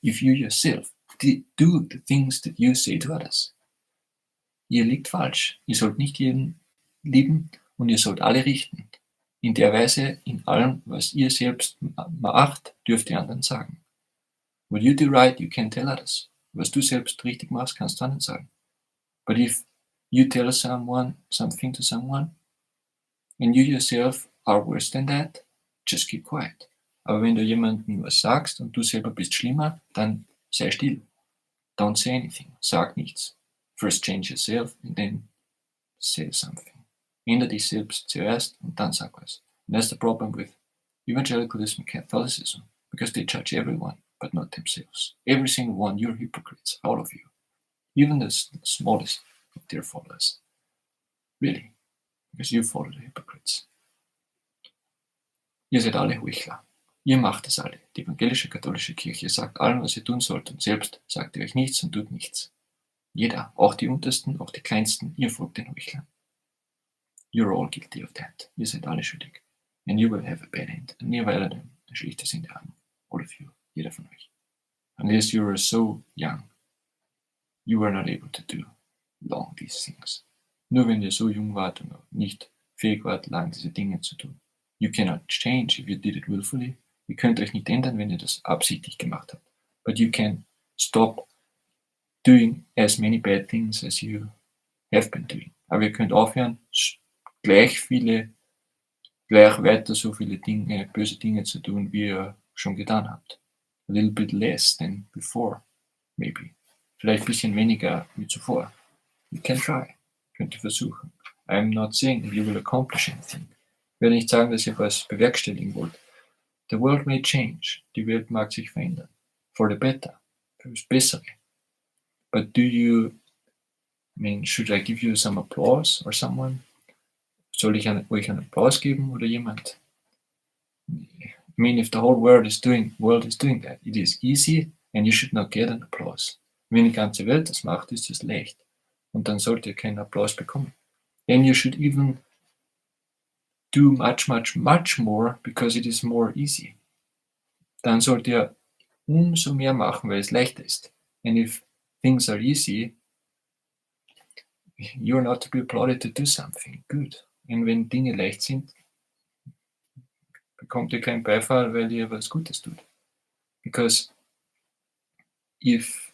if you yourself do the things that you say to others. Ihr liegt falsch. Ihr sollt nicht jeden lieben und ihr sollt alle richten. In der Weise, in allem, was ihr selbst macht, dürft ihr anderen sagen. What you do right, you can tell others. Was du selbst richtig machst, kannst du anderen sagen. But if you tell something to someone, and you yourself are worse than that, just keep quiet. Aber wenn du jemandem was sagst und du selber bist schlimmer, dann sei still. Don't say anything. Sag nichts. First change yourself and then say something. Ändere dich selbst zuerst und dann sag was. And that's the problem with evangelicalism and Catholicism, because they judge everyone, but not themselves. Every single one, you're hypocrites, all of you. Even the smallest of their followers. Really. Because you follow the hypocrites. Ihr seid alle Heuchler. Ihr macht es alle. Die evangelische katholische Kirche sagt allen, was ihr tun sollt, und selbst sagt ihr euch nichts und tut nichts. Jeder, auch die Untersten, auch die Kleinsten, ihr folgt den Heuchlern. You're all guilty of that. Ihr seid alle schuldig. And you will have a bad end. Und ihr werdet ein schlechtes Ende haben. All of you. Jeder von euch. Unless you were so young, you were not able to do long these things. Nur wenn ihr so jung wart und nicht fähig wart, lang diese Dinge zu tun. You cannot change if you did it willfully. Ihr könnt euch nicht ändern, wenn ihr das absichtlich gemacht habt. But you can stop doing as many bad things as you have been doing. Aber ihr könnt aufhören, gleich weiter so viele Dinge, böse Dinge zu tun, wie ihr schon getan habt. A little bit less than before, maybe. Vielleicht ein bisschen weniger wie zuvor. You can try. Könnt ihr versuchen. I'm not saying that you will accomplish anything. Ich werde nicht sagen, dass ihr was bewerkstelligen wollt. The world may change. Die Welt mag sich verändern. For the better. Fürs Bessere. But should I give you some applause or someone? Soll ich euch einen Applaus geben oder jemand? If the whole world is doing that, it is easy and you should not get an applause. Wenn die ganze Welt das macht, ist es leicht. Und dann sollt ihr keinen Applaus bekommen. Then you should even do much, much, much more because it is more easy. Dann sollt ihr umso mehr machen, weil es leichter ist. And if things are easy, you're not to be applauded to do something good. Und wenn Dinge leicht sind, bekommt ihr keinen Beifall, weil ihr was Gutes tut. Because if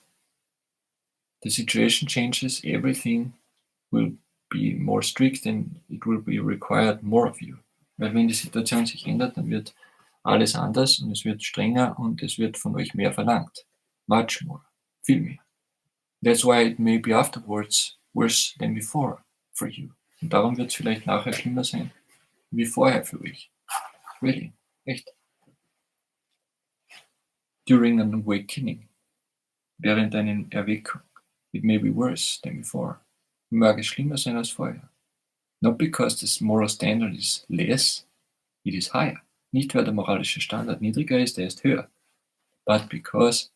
the situation changes, everything will be more strict and it will be required more of you. Weil wenn die Situation sich ändert, dann wird alles anders und es wird strenger und es wird von euch mehr verlangt. Much more. Viel mehr. That's why it may be afterwards worse than before for you. Und darum wird es vielleicht nachher schlimmer sein wie vorher für euch. Really. Echt. During an awakening. Während einer Erweckung. It may be worse than before. Mag es schlimmer sein als vorher. Not because the moral standard is less, it is higher. Nicht weil der moralische Standard niedriger ist, er ist höher. But because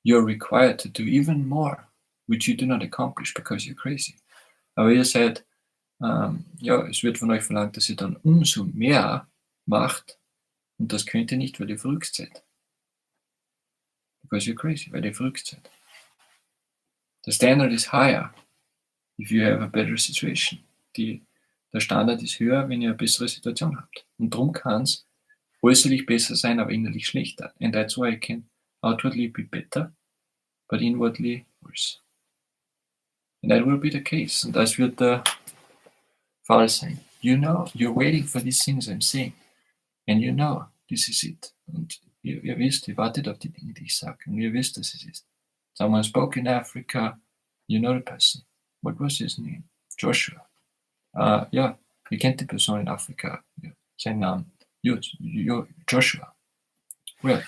you're required to do even more, which you do not accomplish because you're crazy. Aber ihr seid, es wird von euch verlangt, dass ihr dann umso mehr macht und das könnt ihr nicht, weil ihr verrückt seid. Because you're crazy, weil ihr verrückt seid. The standard is higher if you have a better situation. Der Standard ist höher, wenn ihr eine bessere Situation habt. Und darum kann es äußerlich besser sein, aber innerlich schlechter. And that's why it can outwardly be better, but inwardly worse. And that will be the case. Und das wird der Fall sein. You know, you're waiting for these things I'm saying. And you know, this is it. Und ihr wisst, ihr wartet auf die Dinge, die ich sage. Und ihr wisst, dass es ist. Someone spoke in Africa, you know the person. What was his name? Joshua. Ihr kennt die Person in Afrika. Ja, sein Name. Joshua. Well,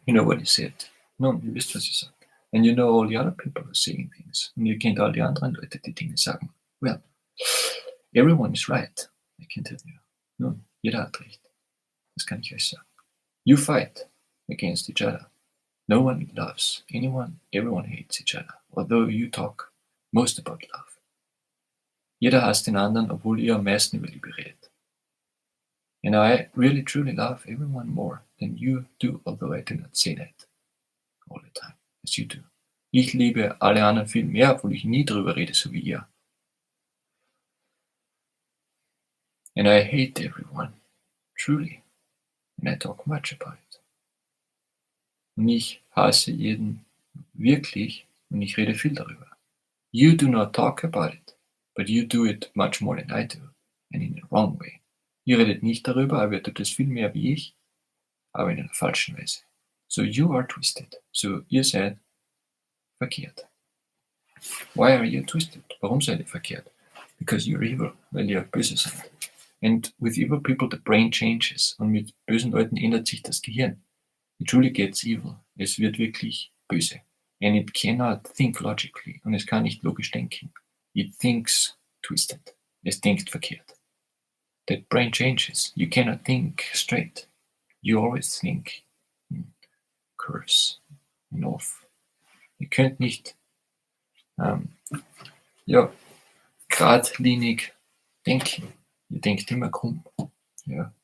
you know what he said. Nun, ihr wisst, was ich sage. And you know all the other people are saying things. Und ihr kennt all die anderen Leute, die Dinge sagen. Well, everyone is right. I can tell you. Nun, jeder hat recht. Das kann ich euch sagen. You fight against each other. No one loves anyone. Everyone hates each other. Although you talk most about love. Jeder hasst den anderen, obwohl ihr am meisten über Liebe redet. And I really truly love everyone more than you do, although I do not say that. Ich liebe alle anderen viel mehr, obwohl ich nie drüber rede, so wie ihr. And I hate everyone, truly, and I talk much about it. Und ich hasse jeden wirklich und ich rede viel darüber. You do not talk about it, but you do it much more than I do, and in the wrong way. Ihr redet nicht darüber, aber ihr tut es viel mehr wie ich, aber in einer falschen Weise. So you are twisted. So ihr seid verkehrt. Why are you twisted? Warum seid ihr verkehrt? Because you're evil, weil ihr böse seid. And with evil people the brain changes. Und mit bösen Leuten ändert sich das Gehirn. It truly gets evil. Es wird wirklich böse. And it cannot think logically. Und es kann nicht logisch denken. It thinks twisted. Es denkt verkehrt. That brain changes. You cannot think straight. You always think in curves, off. Ihr könnt nicht geradlinig denken. Ihr denkt immer krumm. Ja.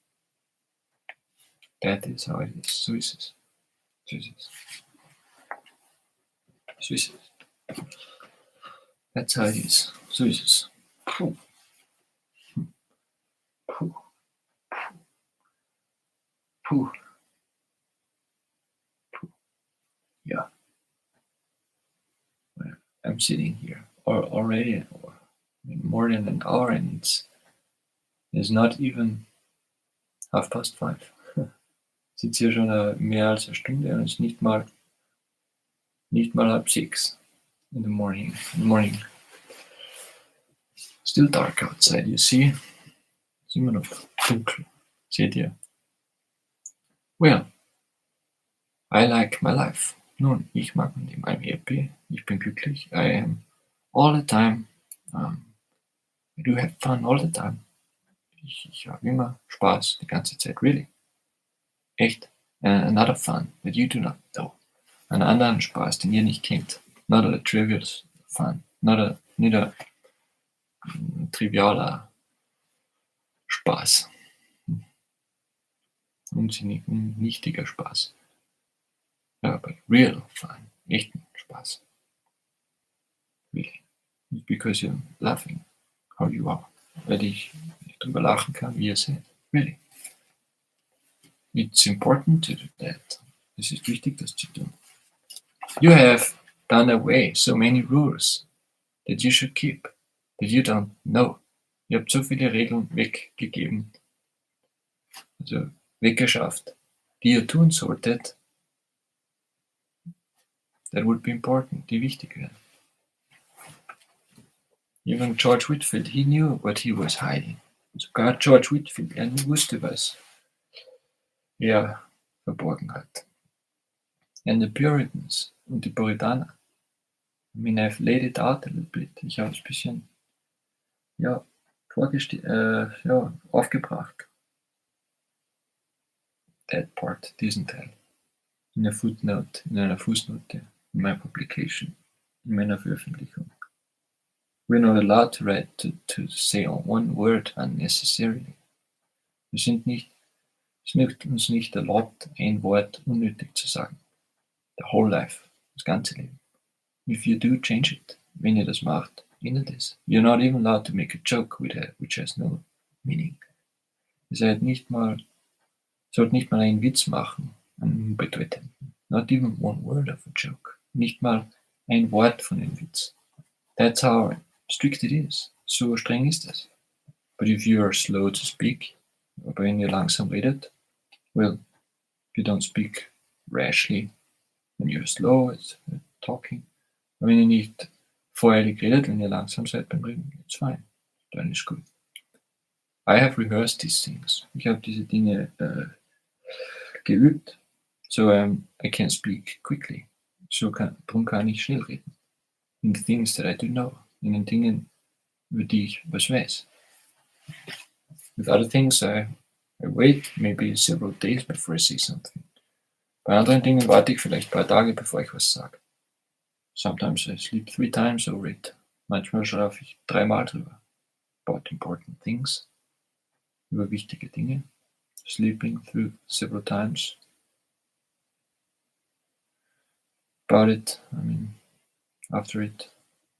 That is how it is. So ist es. So ist es. So ist es. That's how it is. So ist es. Puh. Puh. Puh. Puh. Yeah. Well, I'm sitting here already more than an hour and it's not even 5:30. Ich sitze hier schon mehr als eine Stunde und es ist nicht mal 5:30 in the morning. Still dark outside, you see? Es ist immer noch dunkel. Seht ihr? Well, I like my life. Nun, ich mag mein Leben. I'm happy. Ich bin glücklich. I am all the time. I do have fun all the time. Ich habe immer Spaß die ganze Zeit. Really. Echt. Another fun that you do not know. Einen anderen Spaß, den ihr nicht kennt. Not a trivial fun. Nicht a trivialer Spaß. Unsinnig, nichtiger Spaß. Ja, but real fun. Echten Spaß. Really. Because you're laughing how you are. Weil ich drüber lachen kann, wie ihr seid. Really. It's important to do that. Es ist wichtig, das zu tun. You have done away so many rules that you should keep, that you don't know. Ihr habt so viele Regeln weggegeben, also weggeschafft, die ihr tun solltet. That would be important, die wichtig wären. Even George Whitfield, he knew what he was hiding. Sogar George Whitfield, er wusste, was er verborgen hat. And the Puritans und die Puritaner. I mean, I've laid it out a little bit. Ich habe es ein bisschen, aufgebracht. That part, diesen Teil. In einer Fußnote, in meiner Publication, in meiner Veröffentlichung. We're not allowed to write to say one word unnecessarily. Es ist uns nicht erlaubt, ein Wort unnötig zu sagen. The whole life, das ganze Leben. If you do, change it. Wenn ihr das macht, ändert es. You're not even allowed to make a joke which has no meaning. Ihr sollt nicht mal einen Witz machen, einen unbedeutenden. Not even one word of a joke. Nicht mal ein Wort von einem Witz. That's how strict it is. So streng ist das. But if you are slow to speak, aber wenn ihr langsam redet, well, if you don't speak rashly, when you're slow at talking, wenn ihr nicht voreilig redet, wenn ihr langsam seid beim Reden, it's fine. Dann ist gut. I have rehearsed these things. Ich habe diese Dinge geübt, so I can speak quickly. Darum kann ich schnell reden. In the things that I do know. In den Dingen, über die ich was weiß. With other things, I wait maybe several days before I say something. Bei anderen Dingen warte ich vielleicht ein paar Tage, bevor ich was sage. Sometimes I sleep 3 times over it. Manchmal schlafe ich 3-mal drüber. About important things. Über wichtige Dinge. Sleeping through several times. About it, I mean, after it.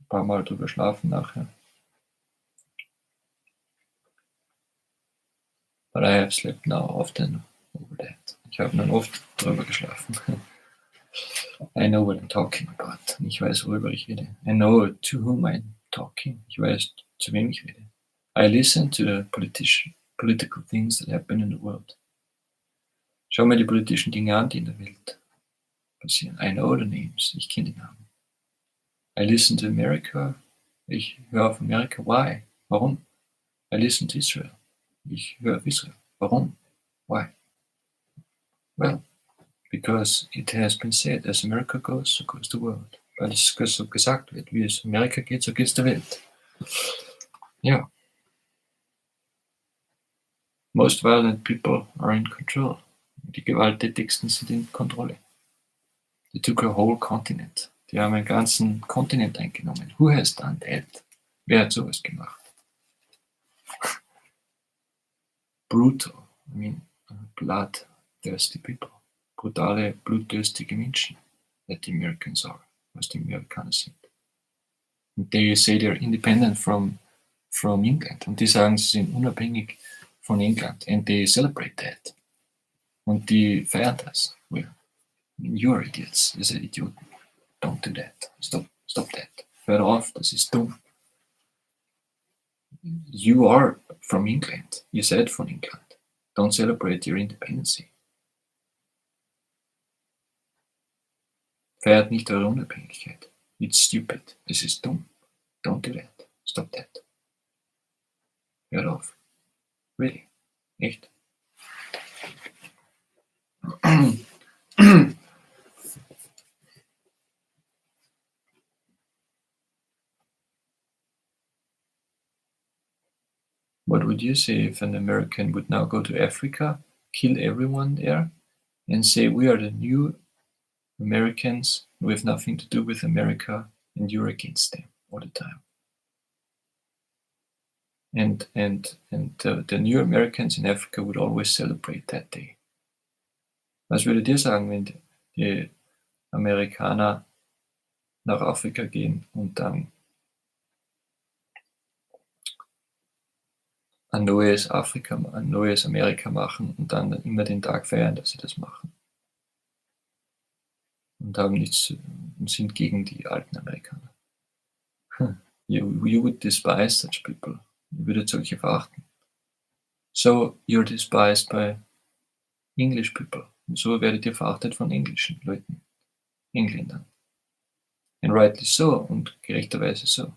Ein paar Mal drüber schlafen nachher. But I have slept now often over that. Ich habe nun oft drüber geschlafen. I know what I'm talking about. Ich weiß, worüber ich rede. I know to whom I'm talking. Ich weiß, zu wem ich rede. I listen to the political things that happen in the world. Schau mir die politischen Dinge an, die in der Welt passieren. I know the names. Ich kenne die Namen. I listen to America. Ich höre auf Amerika. Why? Warum? I listen to Israel. Ich höre auf Israel. Warum? Why? Well, because it has been said, as America goes, so goes the world. Weil es so gesagt wird, wie es Amerika geht, so geht es der Welt. Ja. Most violent people are in control. Die gewalttätigsten sind in Kontrolle. They took a whole continent. Die haben einen ganzen Kontinent eingenommen. Who has done that? Wer hat sowas gemacht? Brutal. I mean, bloodthirsty people. Brutale, blutdürstige Menschen. That the Americans are. Was die Amerikaner sind. And they say they're independent from England. Und die sagen, sie sind unabhängig von England. And they celebrate that. Und die feiern das. Well, you're idiots. Ihr seid Idioten. Don't do that. Stop that. Hör auf, das ist dumm. You are from England. Ihr seid von England. Don't celebrate your independence. Feiert nicht eure Unabhängigkeit. It's stupid. Es ist dumm. Don't do that. Stop that. Hört auf. Really. Echt. What would you say if an American would now go to Africa, kill everyone there, and say we are the new Americans, we have nothing to do with America, and you're against them all the time? And the new Americans in Africa would always celebrate that day. Was würdet ihr sagen, wenn die Amerikaner nach Afrika gehen und dann ein neues Afrika, ein neues Amerika machen und dann immer den Tag feiern, dass sie das machen? Und haben nichts und sind gegen die alten Amerikaner. You would despise such people. Ihr würdet solche verachten. So you're despised by English people. Und so werdet ihr verachtet von englischen Leuten, Engländern. And rightly so, und gerechterweise so.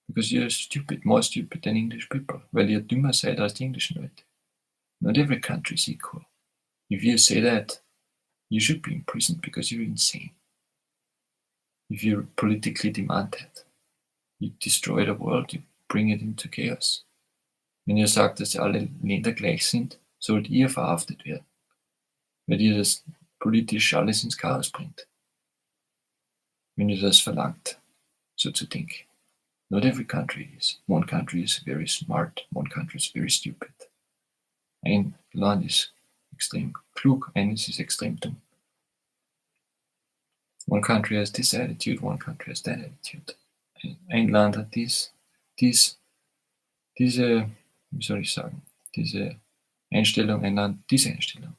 Because you're stupid, more stupid than English people. Weil ihr dümmer seid als die englischen Leute. Not every country is equal. If you say that, you should be imprisoned because you're insane. If you politically demand that, you destroy the world, you bring it into chaos. Wenn ihr sagt, dass alle Länder gleich sind, sollt ihr verhaftet werden, weil ihr das politisch alles ins Chaos bringt. Wenn ihr das verlangt, so zu denken. Not every country is. One country is very smart, one country is very stupid. Ein Land ist extrem klug, eines ist extrem dumm. One country has this attitude, one country has that attitude. Ein Land hat diese, wie soll ich sagen, diese Einstellung, ein Land diese Einstellung.